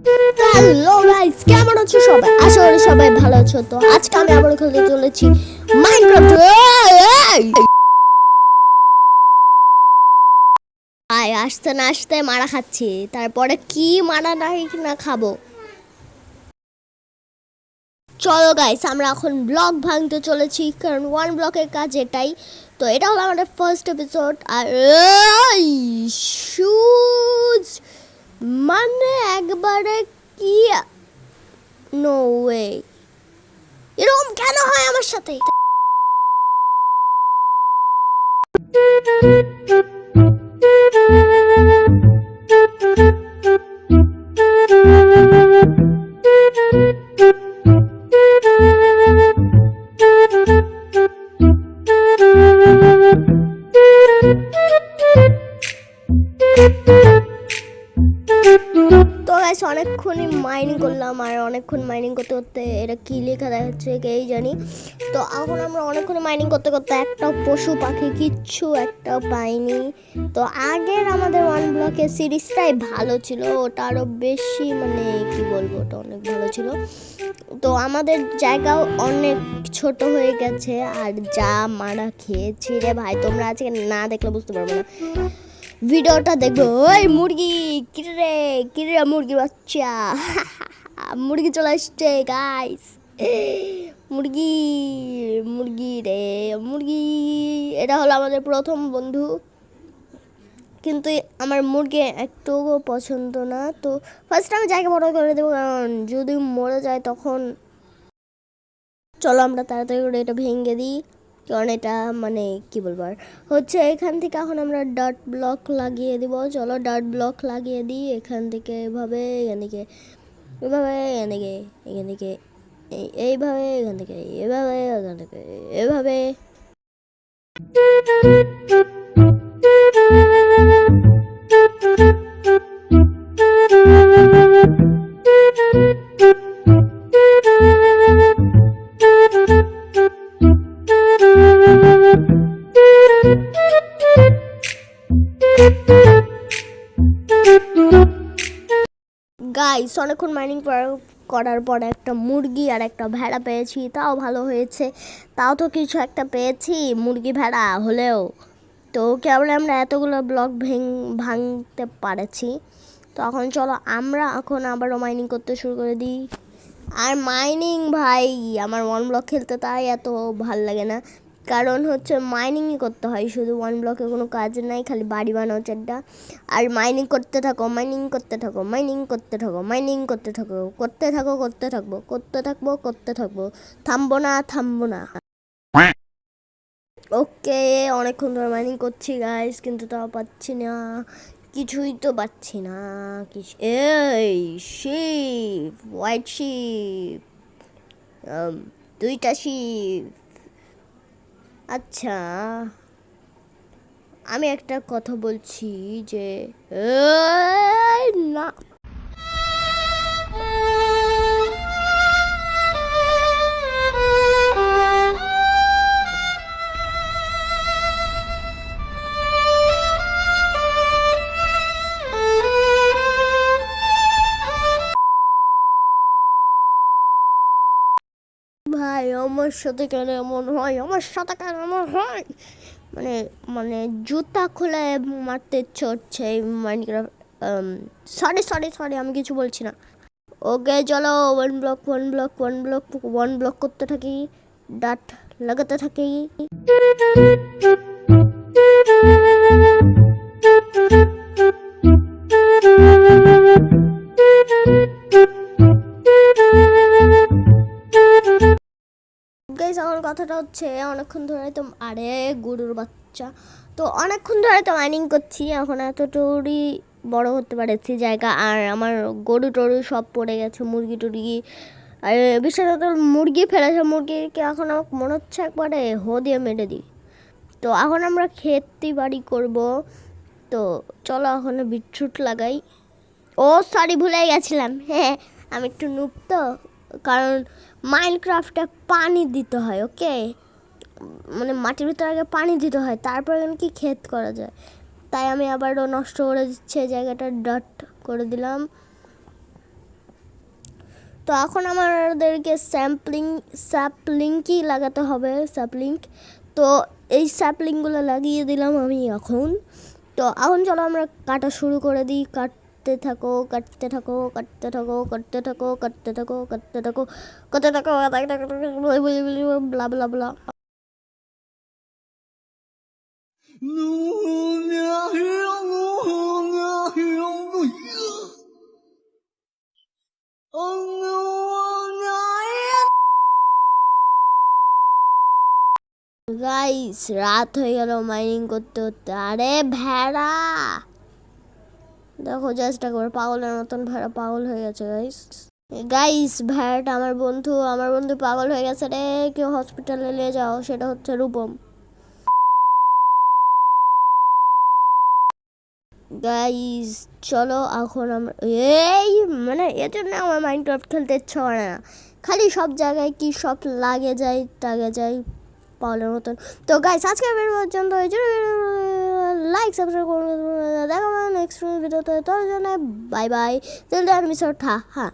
Hello guys, কেমন আছো সবাই? আশা করি সবাই ভালো আছো। তো আজকে আমি আবার খেলতে চলেছি মাইনক্রাফট। আসতে না আসতে মারা খাচ্ছি, তারপরে কি মারা নাই না খাবো। চলো গাইস, আমরা এখন ব্লক ভাঙতে চলেছি, কারণ ওয়ান ব্লকের কাজ এটাই। তো এটা হলো আমাদের ফার্স্ট এপিসোড। আর শুজ মানে একবারে কি, নো ওয়ে, এরকম কেন হয় আমার সাথে? তো গাইস, অনেকক্ষণই মাইনিং করলাম, আর অনেকক্ষণ মাইনিং করতে করতে এটা কি লেখা দেখাচ্ছে কেই জানি। তো এখন আমরা অনেকক্ষণ মাইনিং করতে করতে একটা পশু পাখি কিচ্ছু একটা পাইনি। তো আগের আমাদের ওয়ান ব্লকের সিরিজটাই ভালো ছিল, ওটা আরও বেশি মানে কি বলবো, ওটা অনেক ভালো ছিল। তো আমাদের জায়গাও অনেক ছোট হয়ে গেছে, আর যা মারা খেয়েছি রে ভাই, তোমরা আজকে না দেখলে বুঝতে পারবে না। ভিডিওটা দেখবো। ওই মুরগি, কিরে কিরে মুরগি বাচ্চা, মুরগি চলে আসছে গাইস। মুরগি মুরগি রে মুরগি, এটা হলো আমাদের প্রথম বন্ধু, কিন্তু আমার মুরগি একটু পছন্দ না। তো ফার্স্ট আমি জায়গা বড় করে দেবো, কারণ যদি মরে যায় তখন। চলো আমরা তাড়াতাড়ি করে এটা ভেঙে দিই, কারণ এটা মানে কি বলবো আর হচ্ছে। এখান থেকে এখন আমরা ডট ব্লক লাগিয়ে দিব। চলো ডট ব্লক লাগিয়ে দিই এখান থেকে, এভাবে এখান থেকে এভাবে, এখান থেকে এখান থেকে এইভাবে, এখান থেকে এভাবে, এখান থেকে এভাবে। গাইস, অনেকক্ষণ মাইনিং করার পরে একটা মুরগি আর একটা ভেড়া পেয়েছি, তাও ভালো হয়েছে। তাও তো কিছু একটা পেয়েছি, মুরগি ভেড়া হলেও। তো কেবল আমরা এতগুলো ব্লক ভাঙতে পারেছি। তো এখন চলো আমরা এখন আবারও মাইনিং করতে শুরু করে দিই। আর মাইনিং ভাই, আমার ওয়ান ব্লক খেলতে তাই এত ভাল লাগে না, কারণ হচ্ছে মাইনিংই করতে হয় শুধু। ওয়ান ব্লকে কোনো কাজ নাই, খালি বাড়ি বানাও চারটা, আর মাইনিং করতে থাকো, মাইনিং করতে থাকো, মাইনিং করতে থাকো, মাইনিং করতে থাকো, করতে থাকো, করতে থাকবো, করতে থাকবো, করতে থাকবো, থামবো না, থামবো না। ওকে, অনেকক্ষণ ধরে মাইনিং করছি গাইস, কিন্তু তাও পাচ্ছি না, কিছুই তো পাচ্ছি না। কিছু এই শিপ, হোয়াইট শিপ, দুইটা শিপ। আচ্ছা, আমি একটা কথা বলছি যে না, ভাই আমার সাথে কেন এমন হয়, আমার সাথে কেন এমন হয়, মানে মানে জুতা খুলে মারতে ইচ্ছে হচ্ছে এই মাইনক্রাফট। সরি সরি সরি, আমি কিছু বলছি না। ওকে চলো, one block one block one block one block করতে থাকি, ডাট লাগাতে থাকি। গাইস, আমার কথাটা হচ্ছে অনেকক্ষণ ধরে তো, আরে গরুর বাচ্চা, তো অনেকক্ষণ ধরে তো মাইনিং করছি, এখন এতটুকুই বড় হতে পারেছি জায়গা, আর আমার গরু টরু সব পড়ে গেছে, মুরগি টুরগি, আর বিশেষত মুরগি ফেলেছে, মুরগিকে এখন আমার মনে হচ্ছে একবারে হো দিয়ে মেরে দিই। তো এখন আমরা খেতি বাড়ি করব। তো চলো এখন বিটরুট লাগাই। ও সরি, ভুলে গেছিলাম, হ্যাঁ আমি একটু নুব তো, কারণ মাইনক্রাফটে পানি দিতে হয়, ওকে, মানে মাটির ভিতরে আগে পানি দিতে হয়, তারপরে কি ক্ষেত করা যায়। তাই আমি আবারও নষ্ট করে দিচ্ছে জায়গাটা, ডট করে দিলাম। তো এখন আমাদেরকে স্যাপলিংকই লাগাতে হবে, স্যাপলিংক। তো এই স্যাপলিংগুলো লাগিয়ে দিলাম আমি এখন। তো এখন চলো আমরা কাটা শুরু করে দিই। কাটতে থাকো, কাটতে থাকো, কাটতে থাকো, কাটতে থাকো, কাটতে থাকো, কাটতে থাকো, কাটতে থাকো, ব্লা ব্লা ব্লা। গাইস রাত হয়ে গেল মাইনিং করতে করতে। আরে ভেড়া দেখো, জাস্ট একবার পাগলের মতন ভেড়া পাগল হয়ে গেছে গাইস। গাইস ভেড়াটা আমার বন্ধু পাগল হয়ে গেছে রে, কেউ হসপিটালে নিয়ে যাও, সেটা হচ্ছে রূপম। গাইস চলো এখন আমরা এই মানে এর জন্য আমার মাইনক্রাফট খেলতে ইচ্ছা করে না, খালি সব জায়গায় কি সব লাগে যায় টাগে যায় পাগলের মতন। তো গাইস আজকের ভিডিও পর্যন্ত, লাইক সাবস্ক্রাইব করুন, দেখা নেক্সট ভিডিওতে। তোর জন্য বাই বাই, দিল মিস হ্যাঁ।